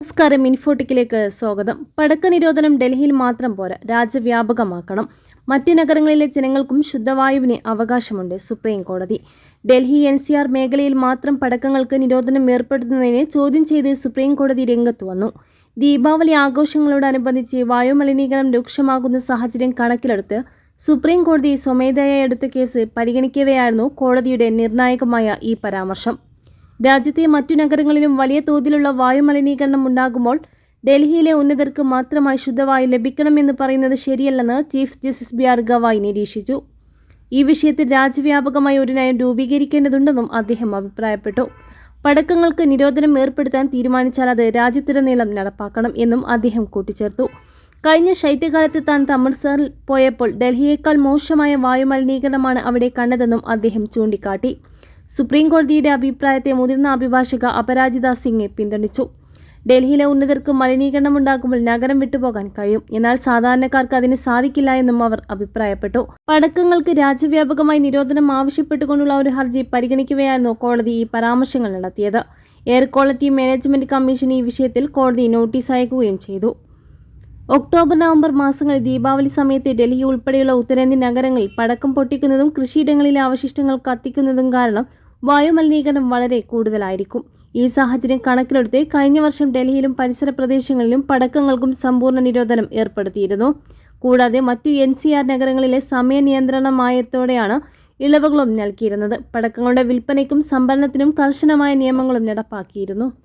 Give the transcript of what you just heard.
നമസ്കാരം, ഇൻഫോട്ടിക്കിലേക്ക് സ്വാഗതം. പടക്ക നിരോധനം ഡൽഹിയിൽ മാത്രം പോരാ, രാജ്യവ്യാപകമാക്കണം. മറ്റ് നഗരങ്ങളിലെ ജനങ്ങൾക്കും ശുദ്ധവായുവിന് അവകാശമുണ്ട്. സുപ്രീം കോടതി ഡൽഹി NCR മേഖലയിൽ മാത്രം പടക്കങ്ങൾക്ക് നിരോധനം ഏർപ്പെടുത്തുന്നതിനെ ചോദ്യം ചെയ്ത് സുപ്രീം കോടതി രംഗത്ത് വന്നു. ദീപാവലി ആഘോഷങ്ങളോടനുബന്ധിച്ച് വായുമലിനീകരണം രൂക്ഷമാകുന്ന സാഹചര്യം കണക്കിലെടുത്ത് സുപ്രീം കോടതി സ്വമേധയാ എടുത്ത കേസ് പരിഗണിക്കവെയായിരുന്നു കോടതിയുടെ നിർണായകമായ ഈ പരാമർശം. രാജ്യത്തെ മറ്റു നഗരങ്ങളിലും വലിയ തോതിലുള്ള വായുമലിനീകരണം ഉണ്ടാകുമ്പോൾ ഡൽഹിയിലെ ഉന്നതർക്ക് മാത്രമായി ശുദ്ധവായു ലഭിക്കണമെന്ന് പറയുന്നത് ശരിയല്ലെന്ന് ചീഫ് ജസ്റ്റിസ് BR ഗവായ് നിരീക്ഷിച്ചു. ഈ വിഷയത്തിൽ രാജ്യവ്യാപകമായി ഒരു നയം രൂപീകരിക്കേണ്ടതുണ്ടെന്നും അദ്ദേഹം അഭിപ്രായപ്പെട്ടു. പടക്കങ്ങൾക്ക് നിരോധനം ഏർപ്പെടുത്താൻ തീരുമാനിച്ചാൽ അത് രാജ്യത്തുടനീളം നടപ്പാക്കണം എന്നും അദ്ദേഹം കൂട്ടിച്ചേർത്തു. കഴിഞ്ഞ ശൈത്യകാലത്ത് താൻ അമൃത്സറിൽ പോയപ്പോൾ ഡൽഹിയേക്കാൾ മോശമായ വായുമലിനീകരണമാണ് അവിടെ കണ്ടതെന്നും അദ്ദേഹം ചൂണ്ടിക്കാട്ടി. സുപ്രീം കോടതിയുടെ അഭിപ്രായത്തെ മുതിർന്ന അഭിഭാഷക അപരാജിത സിംഗ് പിന്തുണച്ചു. ഡൽഹിയിലെ ഉന്നതർക്ക് മലിനീകരണമുണ്ടാകുമ്പോൾ നഗരം വിട്ടുപോകാൻ കഴിയും, എന്നാൽ സാധാരണക്കാർക്ക് അതിന് സാധിക്കില്ല എന്നും അവർ അഭിപ്രായപ്പെട്ടു. പടക്കങ്ങൾക്ക് രാജ്യവ്യാപകമായി നിരോധനം ആവശ്യപ്പെട്ടുകൊണ്ടുള്ള ഒരു ഹർജി പരിഗണിക്കവെയായിരുന്നു കോടതി ഈ പരാമർശങ്ങൾ നടത്തിയത്. എയർ ക്വാളിറ്റി മാനേജ്മെന്റ് കമ്മീഷൻ ഈ വിഷയത്തിൽ കോടതി നോട്ടീസ് അയക്കുകയും ചെയ്തു. ഒക്ടോബർ നവംബർ മാസങ്ങളിൽ ദീപാവലി സമയത്ത് ഡൽഹി ഉൾപ്പെടെയുള്ള ഉത്തരേന്ത്യൻ നഗരങ്ങളിൽ പടക്കം പൊട്ടിക്കുന്നതും കൃഷിയിടങ്ങളിലെ അവശിഷ്ടങ്ങൾ കത്തിക്കുന്നതും കാരണം വായുമലിനീകരണം വളരെ കൂടുതലായിരിക്കും. ഈ സാഹചര്യം കണക്കിലെടുത്ത് കഴിഞ്ഞ വർഷം ഡൽഹിയിലും പരിസര പ്രദേശങ്ങളിലും പടക്കങ്ങൾക്കും സമ്പൂർണ്ണ നിരോധനം ഏർപ്പെടുത്തിയിരുന്നു. കൂടാതെ മറ്റു NCR നഗരങ്ങളിലെ സമയ നിയന്ത്രണമായതോടെയാണ് ഇളവുകളും നൽകിയിരുന്നത്. പടക്കങ്ങളുടെ വിൽപ്പനയ്ക്കും സംഭരണത്തിനും കർശനമായ നിയമങ്ങളും നടപ്പാക്കിയിരുന്നു.